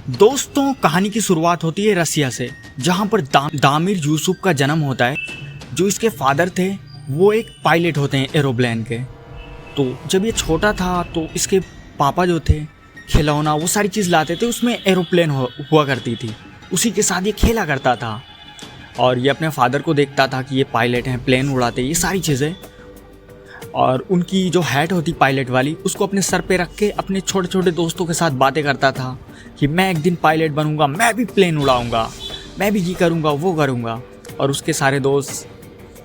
दोस्तों, कहानी की शुरुआत होती है रसिया से, जहां पर दामिर यूसुफ का जन्म होता है। जो इसके फादर थे वो एक पायलट होते हैं एरोप्लेन के। तो जब ये छोटा था तो इसके पापा जो थे खिलौना वो सारी चीज़ लाते थे, उसमें एरोप्लेन हुआ करती थी, उसी के साथ ये खेला करता था। और ये अपने फादर को देखता था कि ये पायलट हैं, प्लेन उड़ाते, ये सारी चीज़ें। और उनकी जो हैट होती पायलट वाली, उसको अपने सर पे रख के अपने छोटे छोटे दोस्तों के साथ बातें करता था कि मैं एक दिन पायलट बनूंगा, मैं भी प्लेन उड़ाऊंगा, मैं भी ये करूंगा वो करूंगा। और उसके सारे दोस्त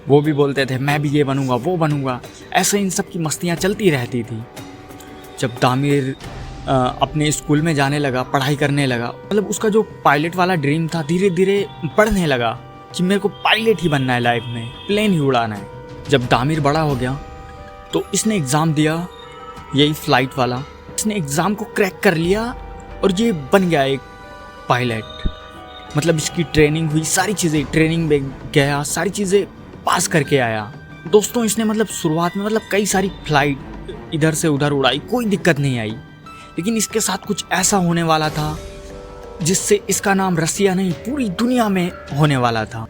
वो भी बोलते थे मैं भी ये बनूंगा वो बनूंगा। ऐसे इन सब की मस्तियाँ चलती रहती थी। जब दामिर अपने स्कूल में जाने लगा, पढ़ाई करने लगा, मतलब उसका जो पायलट वाला ड्रीम था धीरे धीरे बढ़ने लगा कि मेरे को पायलट ही बनना है, लाइफ में प्लेन ही उड़ाना है। जब दामिर बड़ा हो गया तो इसने एग्ज़ाम दिया, यही फ्लाइट वाला। इसने एग्ज़ाम को क्रैक कर लिया और ये बन गया एक पायलट। मतलब इसकी ट्रेनिंग हुई, सारी चीज़ें, ट्रेनिंग में गया, सारी चीज़ें पास करके आया। दोस्तों, इसने मतलब शुरुआत में मतलब कई सारी फ्लाइट इधर से उधर उड़ाई, कोई दिक्कत नहीं आई। लेकिन इसके साथ कुछ ऐसा होने वाला था जिससे इसका नाम रसिया नहीं पूरी दुनिया में होने वाला था।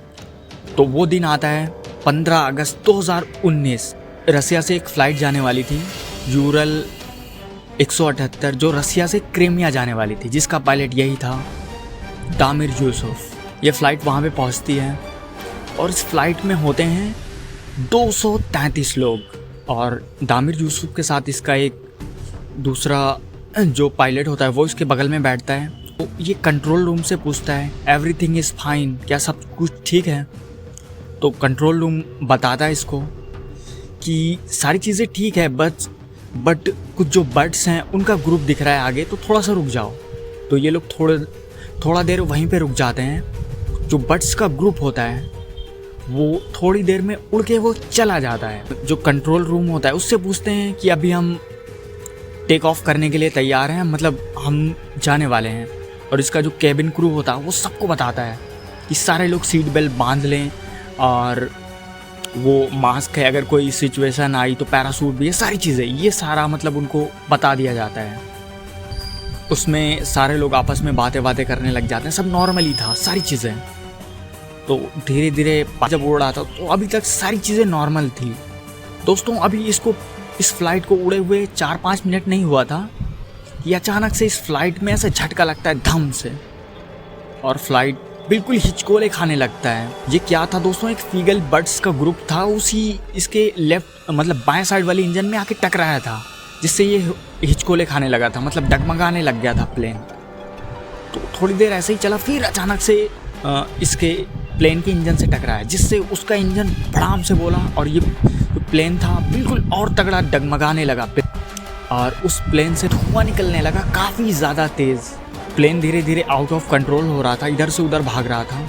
तो वो दिन आता है 15 अगस्त 2019। रसिया से एक फ़्लाइट जाने वाली थी, यूरल 178, जो रसिया से क्रीमिया जाने वाली थी, जिसका पायलट यही था, दामिर यूसुफ। ये फ़्लाइट वहाँ पे पहुँचती है और इस फ्लाइट में होते हैं 233 लोग। और दामिर यूसुफ के साथ इसका एक दूसरा जो पायलट होता है वो इसके बगल में बैठता है। तो ये कंट्रोल रूम से पूछता है एवरीथिंग इज़ फाइन, क्या सब कुछ ठीक है? तो कंट्रोल रूम बताता है इसको कि सारी चीज़ें ठीक है, बट कुछ जो बर्ड्स हैं उनका ग्रुप दिख रहा है आगे, तो थोड़ा सा रुक जाओ। तो ये लोग थोड़ा देर वहीं पे रुक जाते हैं। जो बर्ड्स का ग्रुप होता है वो थोड़ी देर में उड़ के वो चला जाता है। जो कंट्रोल रूम होता है उससे पूछते हैं कि अभी हम टेक ऑफ करने के लिए तैयार हैं, मतलब हम जाने वाले हैं। और इसका जो कैबिन क्रू होता है वो सबको बताता है कि सारे लोग सीट बेल्ट बांध लें, और वो मास्क है, अगर कोई सिचुएशन आई तो पैराशूट भी, ये सारी चीज़ें, ये सारा मतलब उनको बता दिया जाता है। उसमें सारे लोग आपस में बातें करने लग जाते हैं, सब नॉर्मली था सारी चीज़ें। तो धीरे धीरे जब उड़ रहा था तो अभी तक सारी चीज़ें नॉर्मल थी। दोस्तों, अभी इस फ्लाइट को उड़े हुए 4-5 मिनट नहीं हुआ था कि अचानक से इस फ्लाइट में ऐसे झटका लगता है धम से, और फ्लाइट बिल्कुल हिचकोले खाने लगता है। ये क्या था दोस्तों? एक फीगल बर्ड्स का ग्रुप था, उसी इसके लेफ्ट मतलब बाएं साइड वाले इंजन में आके टकराया था, जिससे ये हिचकोले खाने लगा था, मतलब डगमगाने लग गया था प्लेन। तो थोड़ी देर ऐसे ही चला, फिर अचानक से इसके प्लेन के इंजन से टकराया, जिससे उसका इंजन भड़ाम से बोला और ये जो प्लेन था बिल्कुल और तगड़ा डगमगाने लगा। और उस प्लेन से धुआं निकलने लगा काफ़ी ज़्यादा तेज़। प्लेन धीरे धीरे आउट ऑफ कंट्रोल हो रहा था, इधर से उधर भाग रहा था।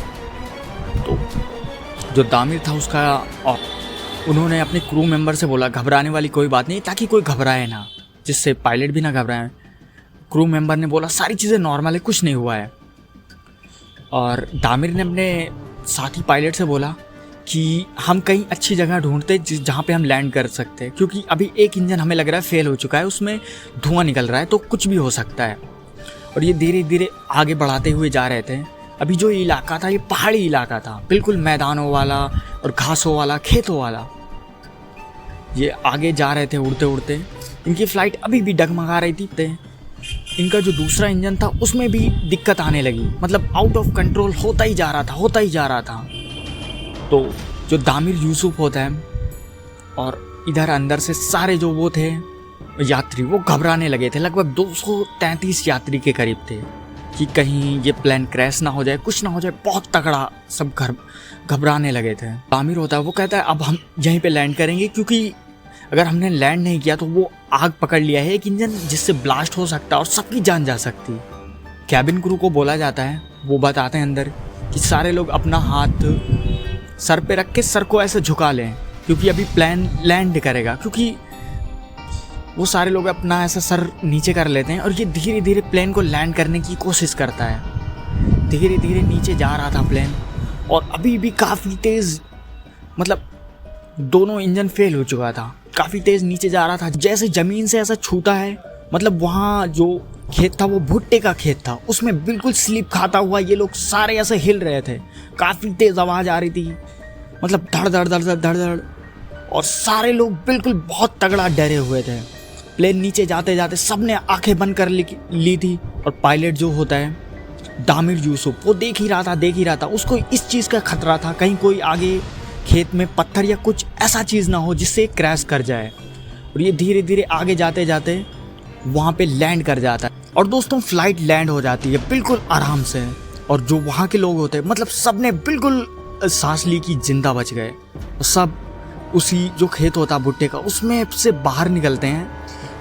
तो जो दामिर था उसका, और उन्होंने अपने क्रू मेंबर से बोला घबराने वाली कोई बात नहीं, ताकि कोई घबराए ना, जिससे पायलट भी ना घबराए। क्रू मेंबर ने बोला सारी चीज़ें नॉर्मल है, कुछ नहीं हुआ है। और दामिर ने अपने साथी पायलट से बोला कि हम कहीं अच्छी जगह ढूंढते जहाँ पे हम लैंड कर सकते हैं, क्योंकि अभी एक इंजन हमें लग रहा है फेल हो चुका है, उसमें धुआं निकल रहा है, तो कुछ भी हो सकता है। और ये धीरे धीरे आगे बढ़ाते हुए जा रहे थे। अभी जो इलाका था ये पहाड़ी इलाका था, बिल्कुल मैदानों वाला और घासों वाला, खेतों वाला। ये आगे जा रहे थे उड़ते उड़ते। इनकी फ़्लाइट अभी भी डगमगा रही थी। इनका जो दूसरा इंजन था उसमें भी दिक्कत आने लगी, मतलब आउट ऑफ कंट्रोल होता ही जा रहा था। तो जो दामिर यूसुफ होता है और इधर अंदर से सारे जो वो थे यात्री, वो घबराने लगे थे। लगभग 233 यात्री के करीब थे कि कहीं ये प्लेन क्रैश ना हो जाए, कुछ ना हो जाए, बहुत तगड़ा सब घबराने लगे थे। दामिर होता है वो कहता है अब हम यहीं पे लैंड करेंगे, क्योंकि अगर हमने लैंड नहीं किया तो वो आग पकड़ लिया है एक इंजन, जिससे ब्लास्ट हो सकता है और सबकी जान जा सकती। कैबिन क्रू को बोला जाता है, वो बताते हैं अंदर कि सारे लोग अपना हाथ सर पे रख के सर को ऐसे झुका लें, क्योंकि अभी प्लेन लैंड करेगा। क्योंकि वो सारे लोग अपना ऐसा सर नीचे कर लेते हैं और ये धीरे धीरे प्लेन को लैंड करने की कोशिश करता है। धीरे धीरे नीचे जा रहा था प्लेन, और अभी भी काफ़ी तेज़, मतलब दोनों इंजन फेल हो चुका था, काफ़ी तेज़ नीचे जा रहा था। जैसे ज़मीन से ऐसा छूता है मतलब वहाँ जो खेत था वो भुट्टे का खेत था, उसमें बिल्कुल स्लिप खाता हुआ ये लोग सारे ऐसे हिल रहे थे। काफ़ी तेज़ आवाज़ आ रही थी, मतलब धड़ धड़ धड़ धड़ धड़ धड़, और सारे लोग बिल्कुल बहुत तगड़ा डरे हुए थे। प्लेन नीचे जाते जाते सब ने आंखें बंद कर ली थी। और पायलट जो होता है दामिर यूसुफ, वो देख ही रहा था। उसको इस चीज़ का खतरा था कहीं कोई आगे खेत में पत्थर या कुछ ऐसा चीज़ ना हो जिससे क्रैश कर जाए। और ये धीरे धीरे आगे जाते जाते वहाँ पे लैंड कर जाता है। और दोस्तों फ्लाइट लैंड हो जाती है बिल्कुल आराम से। और जो वहाँ के लोग होते हैं, मतलब सब ने बिल्कुल सांस ली कि जिंदा बच गए। सब उसी जो खेत होता है भुट्टे का, उसमें से बाहर निकलते हैं।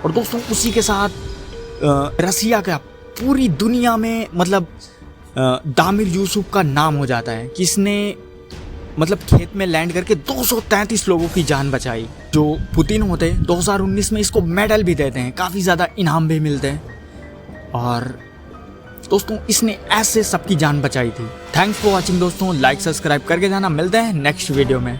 और दोस्तों उसी के साथ रसिया का पूरी दुनिया में मतलब दामिर यूसुफ का नाम हो जाता है कि इसने मतलब खेत में लैंड करके 233 लोगों की जान बचाई। जो पुतिन होते हैं 2019 में इसको मेडल भी देते हैं, काफ़ी ज़्यादा इनाम भी मिलते हैं। और दोस्तों इसने ऐसे सबकी जान बचाई थी। थैंक्स फॉर वॉचिंग दोस्तों, लाइक सब्सक्राइब करके जाना। मिलते हैं नेक्स्ट वीडियो में।